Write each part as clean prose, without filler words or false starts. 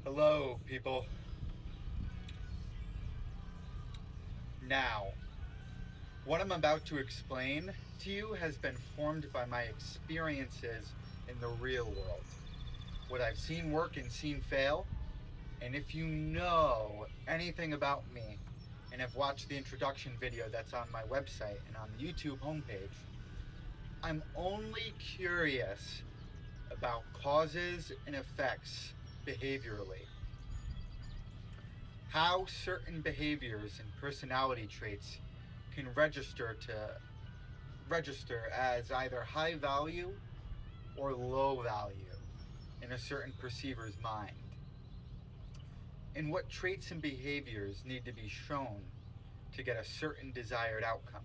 Hello, people. Now, what I'm about to explain to you has been formed by my experiences in the real world. What I've seen work and seen fail. And if you know anything about me and have watched the introduction video that's on my website and on the YouTube homepage, I'm only curious about causes and effects behaviorally. How certain behaviors and personality traits can register as either high value or low value in a certain perceiver's mind, and what traits and behaviors need to be shown to get a certain desired outcome.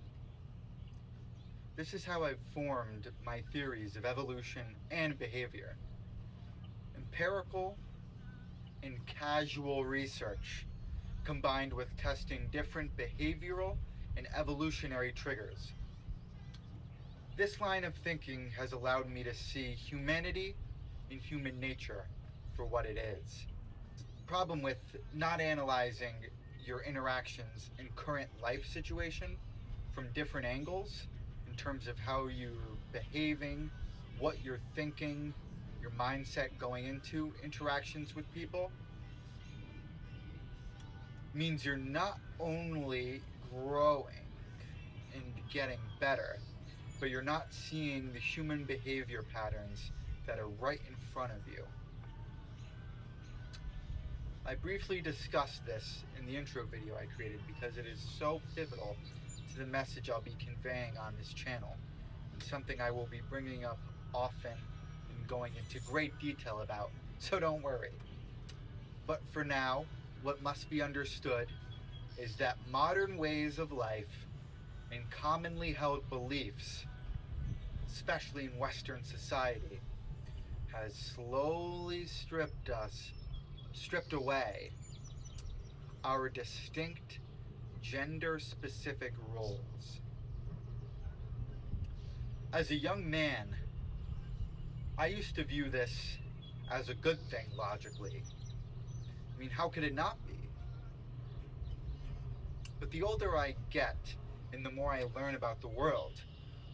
This is how I've formed my theories of evolution and behavior. Empirical and casual research combined with testing different behavioral and evolutionary triggers. This line of thinking has allowed me to see humanity and human nature for what it is. The problem with not analyzing your interactions in current life situation from different angles in terms of how you're behaving, what you're thinking, your mindset going into interactions with people, means you're not only growing and getting better, but you're not seeing the human behavior patterns that are right in front of you. I briefly discussed this in the intro video I created because it is so pivotal to the message I'll be conveying on this channel, and something I will be bringing up often and going into great detail about, so don't worry. But for now, what must be understood is that modern ways of life and commonly held beliefs, especially in Western society, has slowly stripped away our distinct gender-specific roles. As a young man, I used to view this as a good thing logically. I mean, how could it not be? But the older I get and the more I learn about the world,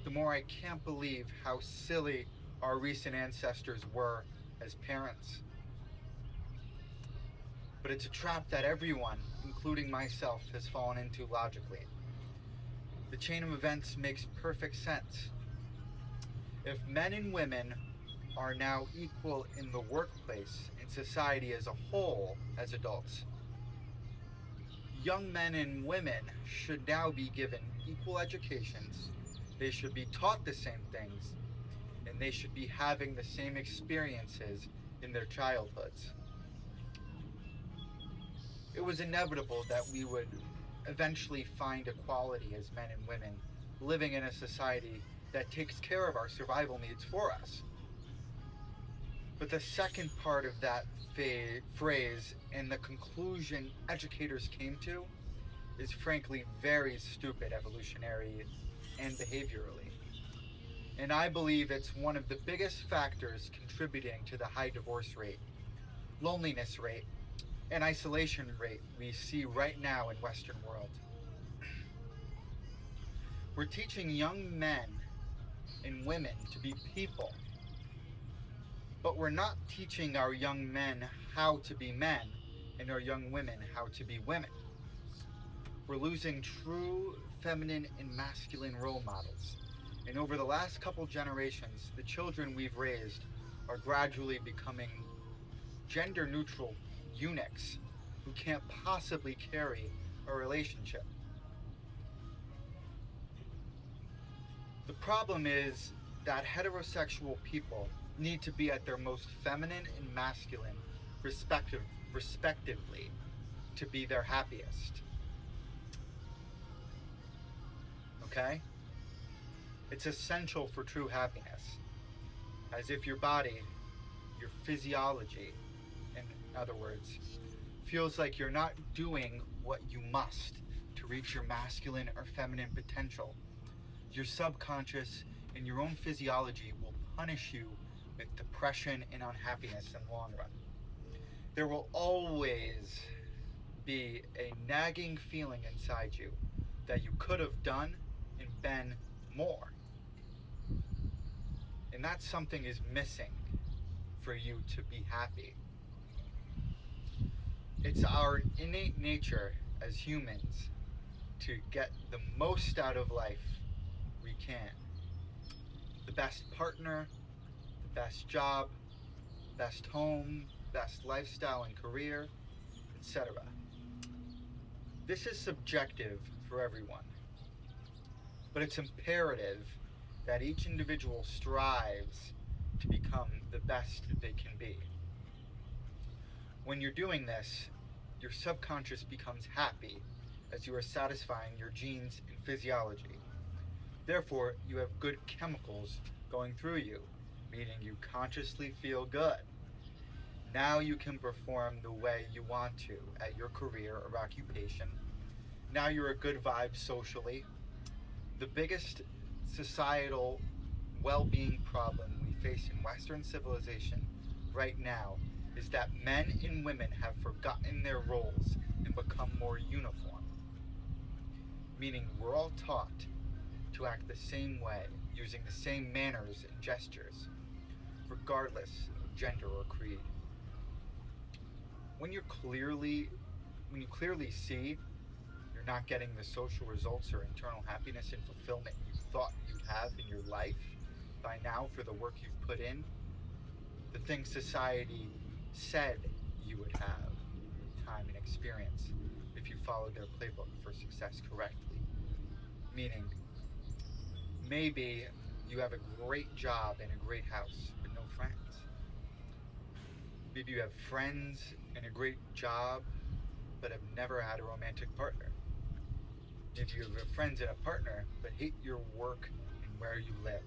the more I can't believe how silly our recent ancestors were as parents. But it's a trap that everyone, including myself, has fallen into logically. The chain of events makes perfect sense. If men and women are now equal in the workplace and society as a whole as adults, young men and women should now be given equal educations, they should be taught the same things, and they should be having the same experiences in their childhoods. It was inevitable that we would eventually find equality as men and women living in a society that takes care of our survival needs for us. But the second part of that phrase and the conclusion educators came to is frankly very stupid evolutionary and behaviorally. And I believe it's one of the biggest factors contributing to the high divorce rate, loneliness rate, and isolation rate we see right now in Western world. We're teaching young men and women to be people, but we're not teaching our young men how to be men and our young women how to be women. We're losing true feminine and masculine role models. And over the last couple generations, the children we've raised are gradually becoming gender-neutral eunuchs who can't possibly carry a relationship. The problem is that heterosexual people need to be at their most feminine and masculine, respectively, to be their happiest. Okay? It's essential for true happiness. As if your body, your physiology, in other words, feels like you're not doing what you must to reach your masculine or feminine potential, your subconscious and your own physiology will punish you with depression and unhappiness in the long run. there will always be a nagging feeling inside you that you could have done and been more. And that something is missing for you to be happy. It's our innate nature as humans to get the most out of life we can. The best partner, the best job, best home, best lifestyle and career, etc. This is subjective for everyone, but it's imperative that each individual strives to become the best they can be. When you're doing this, your subconscious becomes happy as you are satisfying your genes and physiology. Therefore, you have good chemicals going through you, meaning you consciously feel good. Now you can perform the way you want to at your career or occupation. Now you're a good vibe socially. The biggest societal well-being problem we face in Western civilization right now is that men and women have forgotten their roles and become more uniform. Meaning we're all taught to act the same way, using the same manners and gestures, regardless of gender or creed. When you clearly see you're not getting the social results or internal happiness and fulfillment you thought you'd have in your life by now for the work you've put in, the things society said you would have with time and experience if you followed their playbook for success correctly. Meaning, maybe you have a great job and a great house, but no friends. Maybe you have friends and a great job, but have never had a romantic partner. Maybe you have friends and a partner, but hate your work and where you live,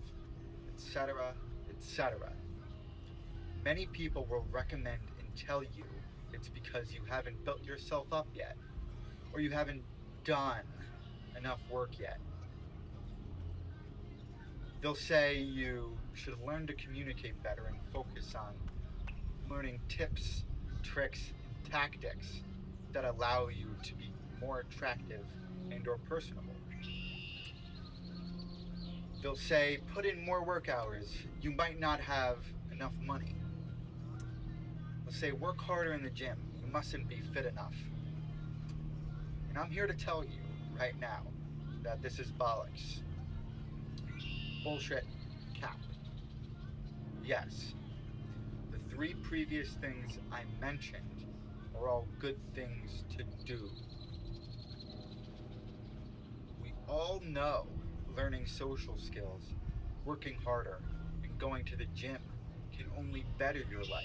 etc., etc. Many people will recommend and tell you it's because you haven't built yourself up yet, or you haven't done enough work yet. They'll say you should learn to communicate better and focus on learning tips, tricks, and tactics that allow you to be more attractive and or personable. They'll say put in more work hours. You might not have enough money. They'll say work harder in the gym. You mustn't be fit enough. And I'm here to tell you right now that this is bollocks. Bullshit. Cap. Yes, the three previous things I mentioned are all good things to do. We all know learning social skills, working harder, and going to the gym can only better your life.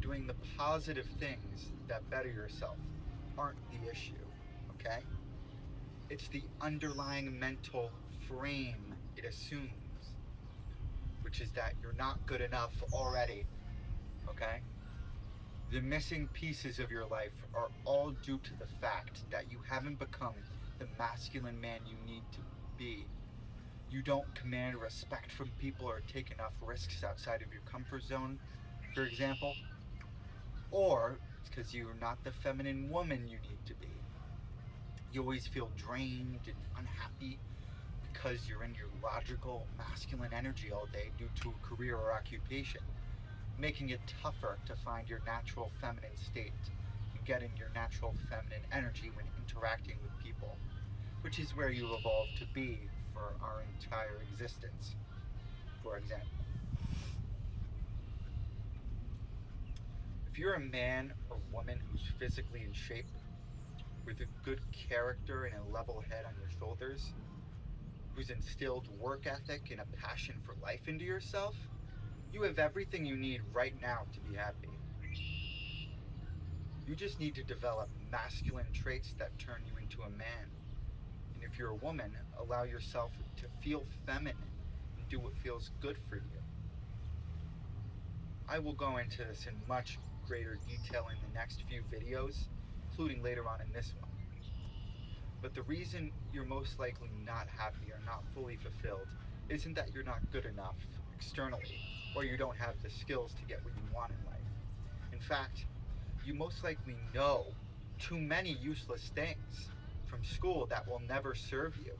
Doing the positive things that better yourself aren't the issue, okay? It's the underlying mental frame it assumes, which is that you're not good enough already, okay? The missing pieces of your life are all due to the fact that you haven't become the masculine man you need to be. You don't command respect from people or take enough risks outside of your comfort zone, for example. Or it's because you're not the feminine woman you need to be. You always feel drained and unhappy because you're in your logical masculine energy all day due to a career or occupation, making it tougher to find your natural feminine state and get in your natural feminine energy when interacting with people, which is where you evolved to be for our entire existence, for example. If you're a man or woman who's physically in shape, with a good character and a level head on your shoulders, who's instilled work ethic and a passion for life into yourself, you have everything you need right now to be happy. You just need to develop masculine traits that turn you into a man. And if you're a woman, allow yourself to feel feminine and do what feels good for you. I will go into this in much greater detail in the next few videos, including later on in this one. But the reason you're most likely not happy or not fully fulfilled isn't that you're not good enough externally, or you don't have the skills to get what you want in life. In fact, you most likely know too many useless things from school that will never serve you.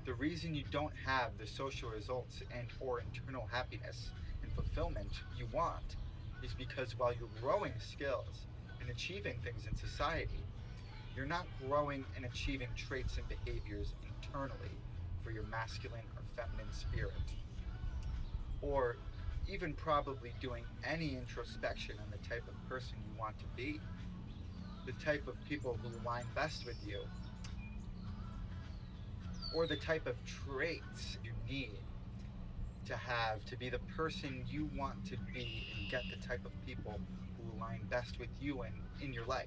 The reason you don't have the social results and or internal happiness and fulfillment you want is because while you're growing skills and achieving things in society, you're not growing and achieving traits and behaviors internally for your masculine or feminine spirit, or even probably doing any introspection on the type of person you want to be, the type of people who align best with you, or the type of traits you need to have to be the person you want to be and get the type of people who align best with you and in your life.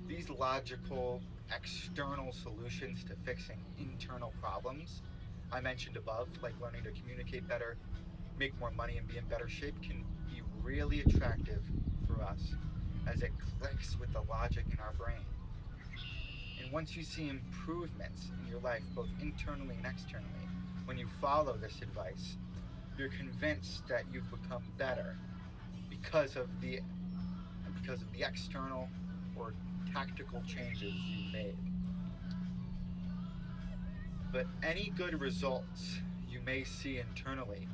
These logical external solutions to fixing internal problems I mentioned above, like learning to communicate better, make more money, and be in better shape, can be really attractive for us as it clicks with the logic in our brain. And once you see improvements in your life, both internally and externally, when you follow this advice, you're convinced that you've become better because of the external or tactical changes you've made. But any good results you may see internally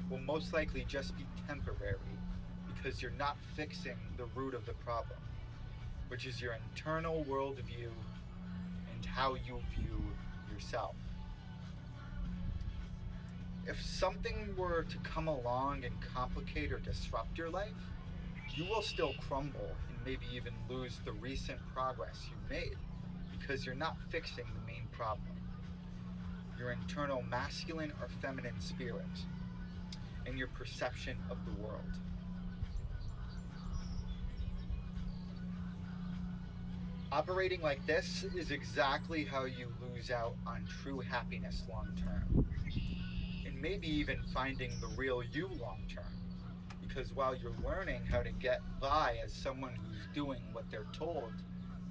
will most likely just be temporary because you're not fixing the root of the problem, which is your internal worldview and how you view yourself. If something were to come along and complicate or disrupt your life, you will still crumble and maybe even lose the recent progress you've made because you're not fixing the main problem, your internal masculine or feminine spirit, and your perception of the world. Operating like this is exactly how you lose out on true happiness long term, and maybe even finding the real you long term. Because while you're learning how to get by as someone who's doing what they're told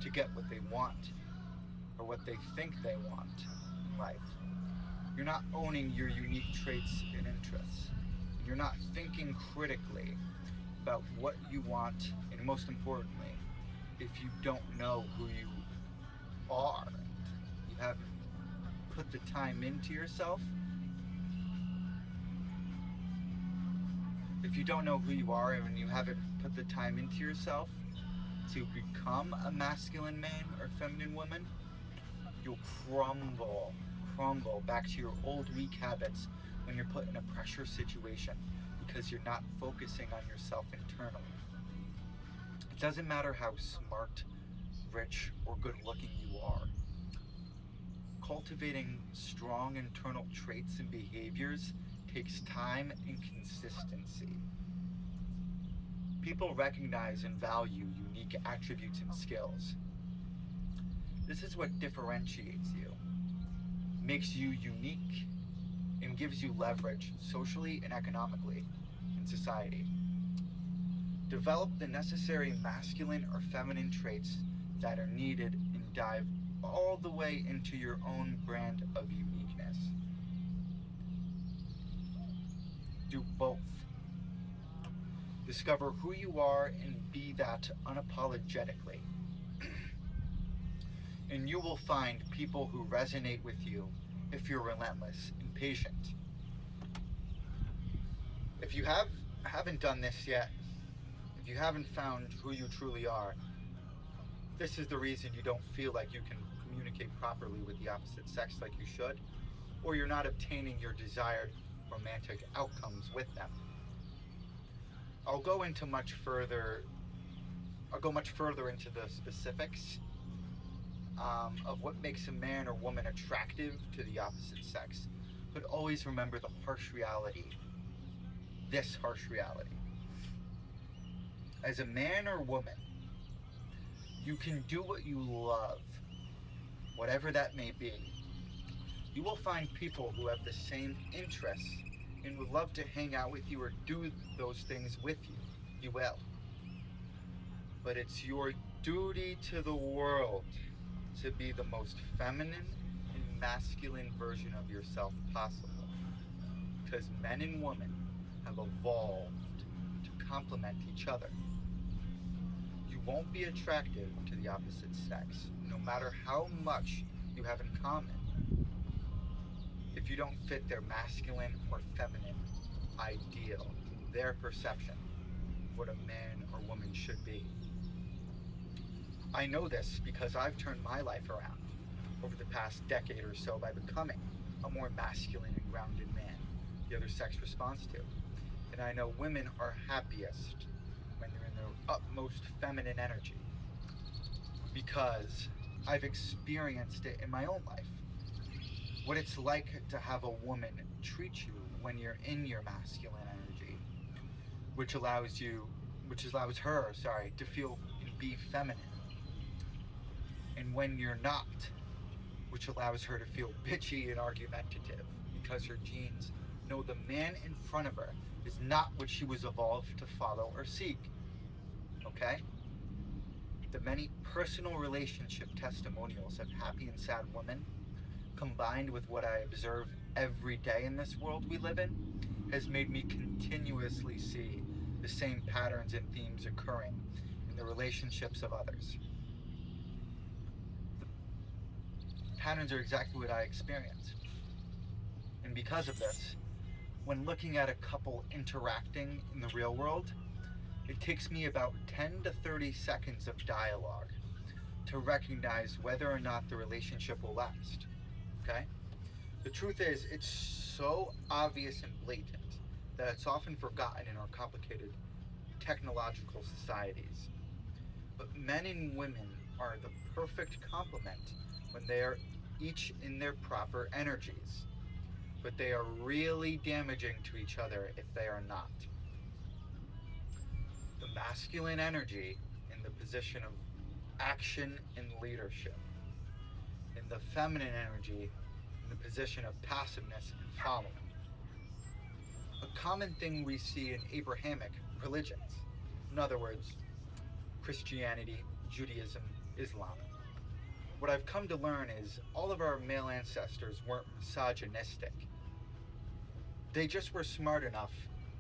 to get what they want, or what they think they want in life, you're not owning your unique traits and interests. You're not thinking critically about what you want, and most importantly, if you don't know who you are, you haven't put the time into yourself. If you don't know who you are and you haven't put the time into yourself to become a masculine man or feminine woman, you'll crumble back to your old weak habits when you're put in a pressure situation because you're not focusing on yourself internally. It doesn't matter how smart, rich, or good looking you are. Cultivating strong internal traits and behaviors takes time and consistency. People recognize and value unique attributes and skills. This is what differentiates you, makes you unique, and gives you leverage socially and economically in society. Develop the necessary masculine or feminine traits that are needed and dive all the way into your own brand of uniqueness. Do both. Discover who you are and be that unapologetically. And you will find people who resonate with you if you're relentless and patient. If you haven't done this yet, if you haven't found who you truly are, this is the reason you don't feel like you can communicate properly with the opposite sex like you should, or you're not obtaining your desired romantic outcomes with them. I'll go much further into the specifics of what makes a man or woman attractive to the opposite sex, but always remember the harsh reality. This harsh reality. As a man or woman, you can do what you love, whatever that may be. You will find people who have the same interests and would love to hang out with you or do those things with you. You will. But it's your duty to the world to be the most feminine and masculine version of yourself possible. Because men and women have evolved to complement each other. You won't be attractive to the opposite sex, no matter how much you have in common, if you don't fit their masculine or feminine ideal, their perception of what a man or woman should be. I know this because I've turned my life around over the past decade or so by becoming a more masculine and grounded man the other sex responds to. And I know women are happiest when they're in their utmost feminine energy because I've experienced it in my own life. What it's like to have a woman treat you when you're in your masculine energy, which allows her, to feel and be feminine. And when you're not, which allows her to feel bitchy and argumentative because her genes know the man in front of her is not what she was evolved to follow or seek. Okay? The many personal relationship testimonials of happy and sad women, combined with what I observe every day in this world we live in, has made me continuously see the same patterns and themes occurring in the relationships of others. The patterns are exactly what I experienced. And because of this, when looking at a couple interacting in the real world, it takes me about 10 to 30 seconds of dialogue to recognize whether or not the relationship will last. Okay? The truth is, it's so obvious and blatant that it's often forgotten in our complicated technological societies. But men and women are the perfect complement when they are each in their proper energies. But they are really damaging to each other if they are not. The masculine energy in the position of action and leadership, and the feminine energy in the position of passiveness and following. A common thing we see in Abrahamic religions, in other words, Christianity, Judaism, Islam. What I've come to learn is all of our male ancestors weren't misogynistic. They just were smart enough,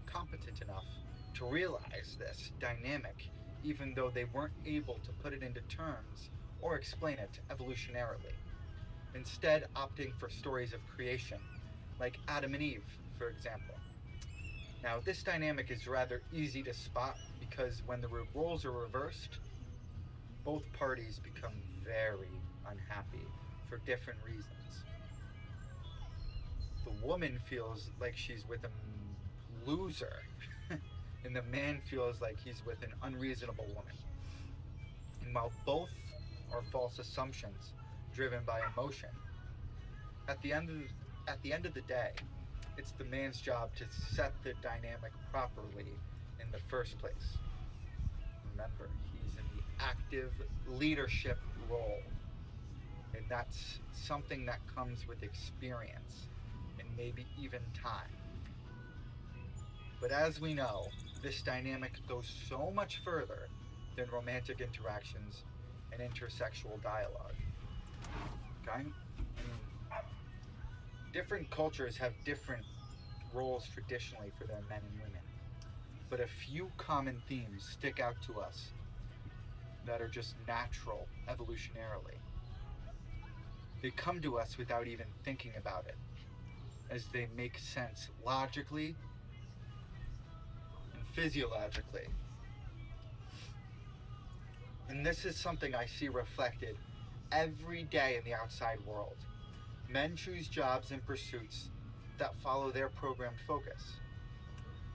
competent enough to realize this dynamic, even though they weren't able to put it into terms or explain it evolutionarily. Instead, opting for stories of creation, like Adam and Eve, for example. Now, this dynamic is rather easy to spot because when the roles are reversed, both parties become very unhappy for different reasons. The woman feels like she's with a loser, and the man feels like he's with an unreasonable woman. And while both are false assumptions driven by emotion, at the end of the day, it's the man's job to set the dynamic properly in the first place. Remember, he's in the active leadership role, and that's something that comes with experience and maybe even time. But as we know, this dynamic goes so much further than romantic interactions and intersexual dialogue. Okay? Different cultures have different roles traditionally for their men and women, but a few common themes stick out to us that are just natural evolutionarily. They come to us without even thinking about it, as they make sense logically and physiologically. And this is something I see reflected every day in the outside world. Men choose jobs and pursuits that follow their programmed focus,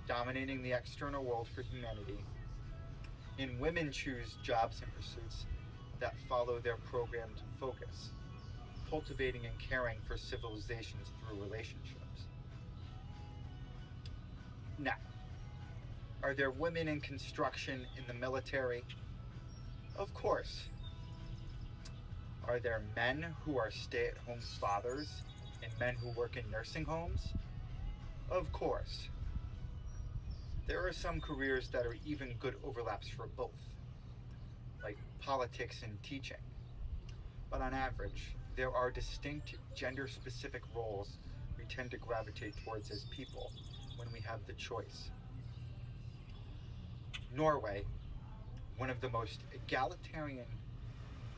dominating the external world for humanity. And women choose jobs and pursuits that follow their programmed focus, cultivating and caring for civilizations through relationships. Now, are there women in construction, in the military? Of course. Are there men who are stay-at-home fathers and men who work in nursing homes? Of course. There are some careers that are even good overlaps for both, like politics and teaching. But on average, there are distinct gender-specific roles we tend to gravitate towards as people, when we have the choice. Norway, one of the most egalitarian,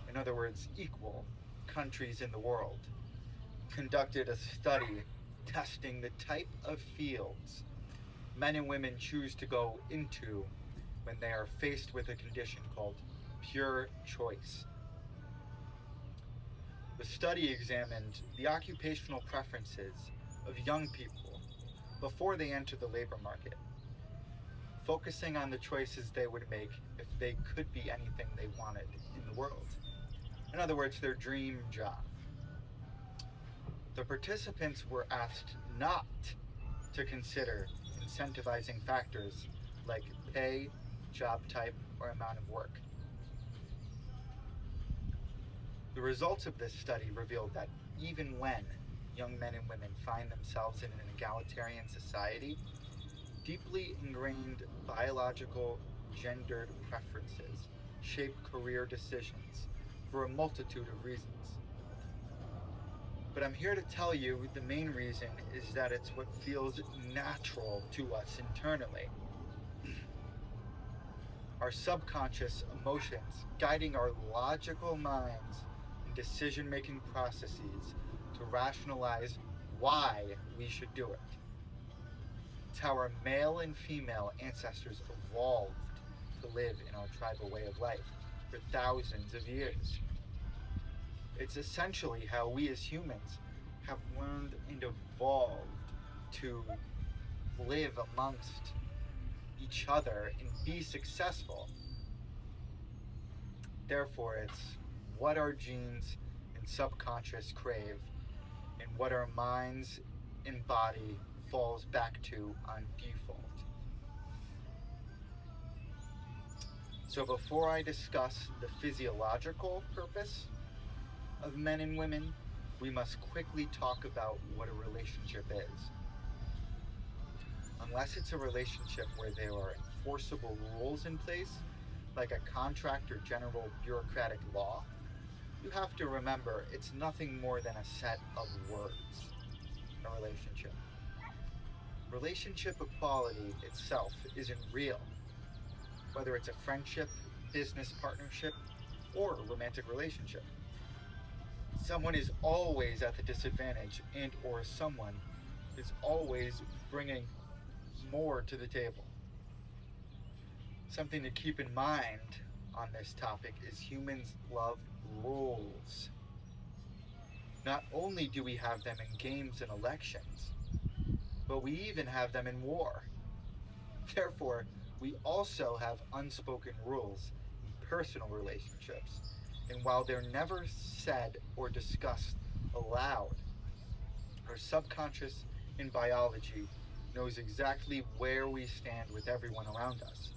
in other words, equal countries in the world, conducted a study testing the type of fields men and women choose to go into when they are faced with a condition called pure choice. The study examined the occupational preferences of young people before they enter the labor market, focusing on the choices they would make if they could be anything they wanted in the world. In other words, their dream job. The participants were asked not to consider incentivizing factors like pay, job type, or amount of work. The results of this study revealed that even when young men and women find themselves in an egalitarian society, deeply ingrained biological gendered preferences shape career decisions for a multitude of reasons. But I'm here to tell you the main reason is that it's what feels natural to us internally. Our subconscious emotions guiding our logical minds and decision-making processes to rationalize why we should do it. It's how our male and female ancestors evolved to live in our tribal way of life for thousands of years. It's essentially how we as humans have learned and evolved to live amongst each other and be successful. Therefore, it's what our genes and subconscious crave and what our minds and body falls back to on default. So before I discuss the physiological purpose of men and women, we must quickly talk about what a relationship is. Unless it's a relationship where there are enforceable rules in place, like a contract or general bureaucratic law, you have to remember it's nothing more than a set of words, a relationship. Relationship equality itself isn't real, whether it's a friendship, business partnership, or a romantic relationship. Someone is always at the disadvantage, and or someone is always bringing more to the table. Something to keep in mind on this topic is humans love rules. Not only do we have them in games and elections, but we even have them in war. Therefore, we also have unspoken rules in personal relationships. And while they're never said or discussed aloud, our subconscious in biology knows exactly where we stand with everyone around us.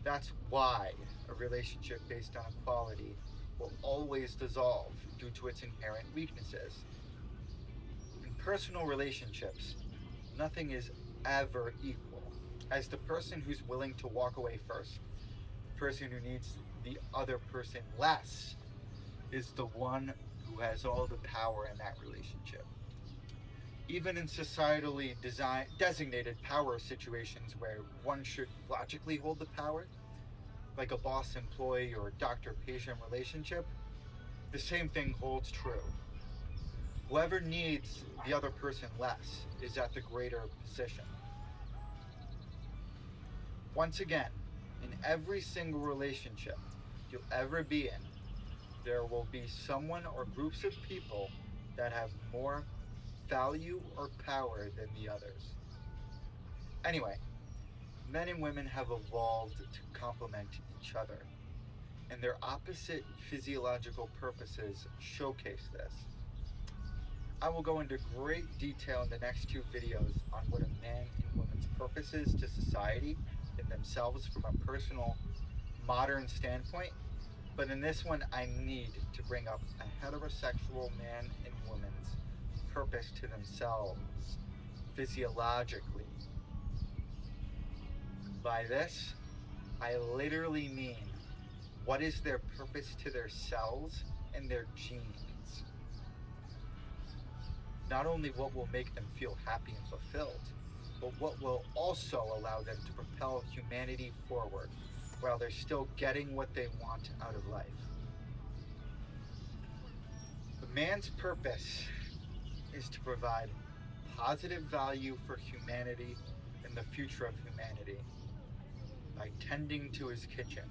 That's why a relationship based on equality will always dissolve due to its inherent weaknesses. In personal relationships, nothing is ever equal, as the person who's willing to walk away first, the person who needs the other person less, is the one who has all the power in that relationship. Even in societally designated power situations where one should logically hold the power, like a boss-employee or doctor-patient relationship, the same thing holds true. Whoever needs the other person less is at the greater position. Once again, in every single relationship you'll ever be in, there will be someone or groups of people that have more value or power than the others. Anyway, men and women have evolved to complement each other, and their opposite physiological purposes showcase this. I will go into great detail in the next two videos on what a man and woman's purpose is to society and themselves from a personal, modern standpoint, but in this one I need to bring up a heterosexual man and woman's purpose to themselves, physiologically. By this, I literally mean what is their purpose to their cells and their genes. Not only what will make them feel happy and fulfilled, but what will also allow them to propel humanity forward while they're still getting what they want out of life. The man's purpose is to provide positive value for humanity and the future of humanity by tending to his kitchen.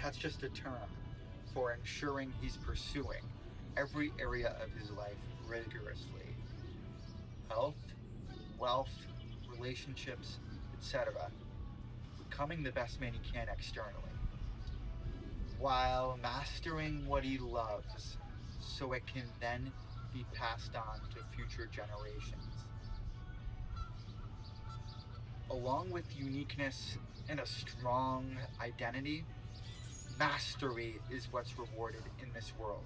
That's just a term for ensuring he's pursuing every area of his life rigorously. Health, wealth, relationships, etc. Becoming the best man he can externally, while mastering what he loves so it can then be passed on to future generations. Along with uniqueness and a strong identity, mastery is what's rewarded in this world.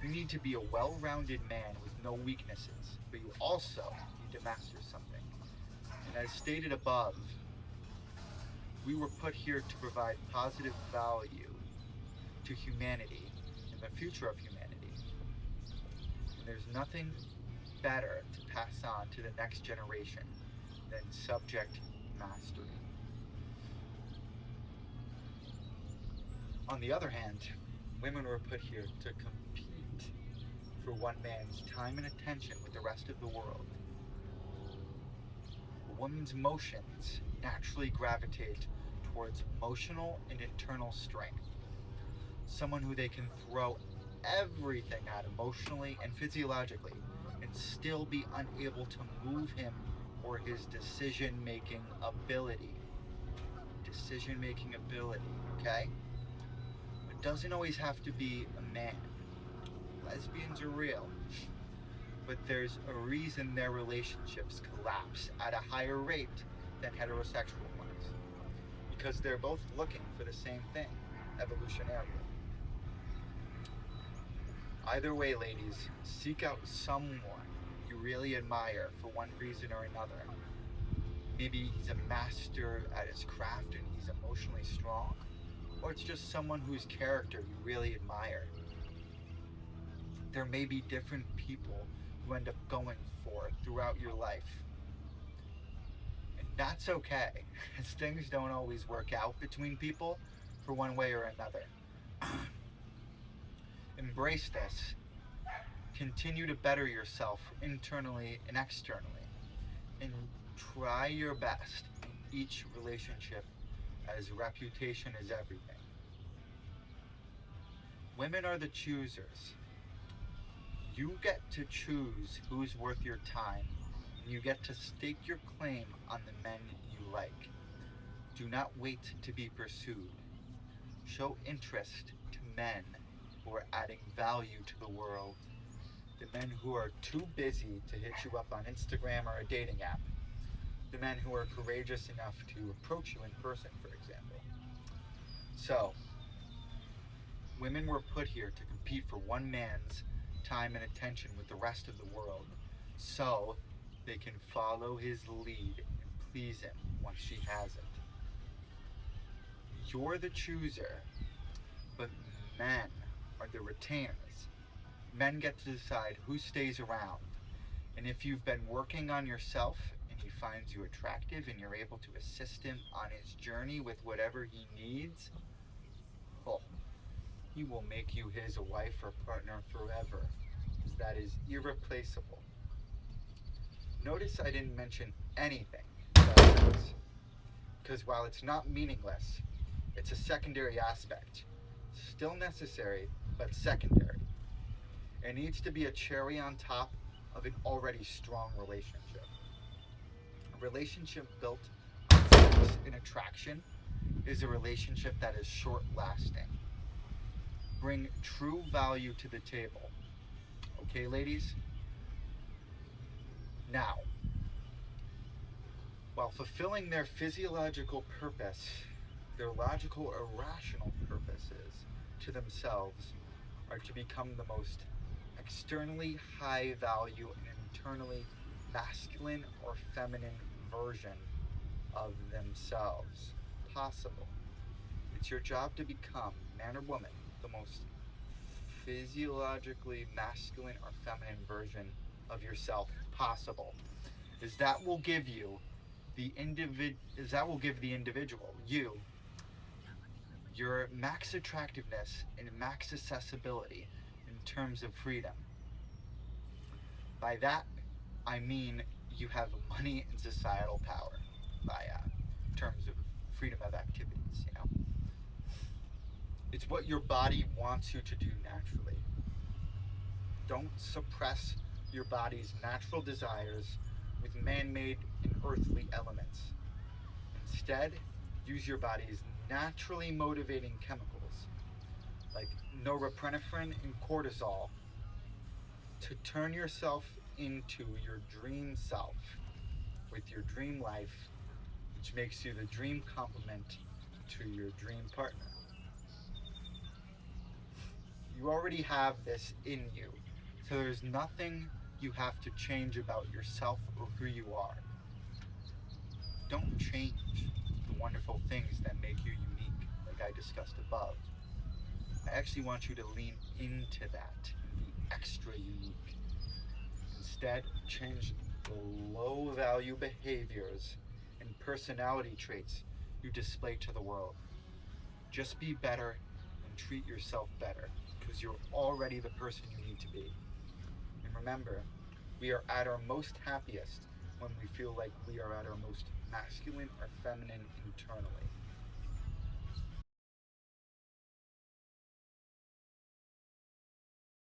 You need to be a well-rounded man with no weaknesses, but you also need to master something. And as stated above, we were put here to provide positive value to humanity and the future of humanity. And there's nothing better to pass on to the next generation than subject mastery. On the other hand, women were put here to compete for one man's time and attention with the rest of the world. A woman's emotions naturally gravitate towards emotional and internal strength. Someone who they can throw everything at emotionally and physiologically and still be unable to move him or his decision-making ability. Decision-making ability, okay? It doesn't always have to be a man. Lesbians are real. But there's a reason their relationships collapse at a higher rate than heterosexual ones. Because they're both looking for the same thing, evolutionarily. Either way, ladies, seek out someone you really admire for one reason or another. Maybe he's a master at his craft and he's emotionally strong, or it's just someone whose character you really admire. There may be different people you end up going for throughout your life. And that's okay, as things don't always work out between people for one way or another. Embrace this. Continue to better yourself internally and externally. And try your best in each relationship, as reputation is everything. Women are the choosers. You get to choose who's worth your time, and you get to stake your claim on the men you like. Do not wait to be pursued. Show interest to men who are adding value to the world. The men who are too busy to hit you up on Instagram or a dating app. The men who are courageous enough to approach you in person, for example. So, women were put here to compete for one man's time and attention with the rest of the world, so they can follow his lead and please him once she has it. You're the chooser, but men are the retainers. Men get to decide who stays around, and if you've been working on yourself and he finds you attractive and you're able to assist him on his journey with whatever he needs, oh, he will make you his wife or partner forever, because that is irreplaceable. Notice I didn't mention anything about sex, because while it's not meaningless, it's a secondary aspect. Still necessary, but secondary. It needs to be a cherry on top of an already strong relationship. A relationship built on sex and attraction is a relationship that is short-lasting. Bring true value to the table. Okay, ladies? Now, while fulfilling their physiological purpose, their logical or rational purposes to themselves are to become the most externally high value and internally masculine or feminine version of themselves possible. It's your job to become, man or woman, the most physiologically masculine or feminine version of yourself possible, is that will give you the individual, you, your max attractiveness and max accessibility in terms of freedom. By that, I mean you have money and societal power by terms of freedom of activities, you know. It's what your body wants you to do naturally. Don't suppress your body's natural desires with man-made and earthly elements. Instead, use your body's naturally motivating chemicals like norepinephrine and cortisol to turn yourself into your dream self with your dream life, which makes you the dream complement to your dream partner. You already have this in you, so there's nothing you have to change about yourself or who you are. Don't change the wonderful things that make you unique, like I discussed above. I actually want you to lean into that and be extra unique. Instead, change the low value behaviors and personality traits you display to the world. Just be better and treat yourself better because you're already the person you need to be. And remember, we are at our most happiest when we feel like we are at our most masculine or feminine internally.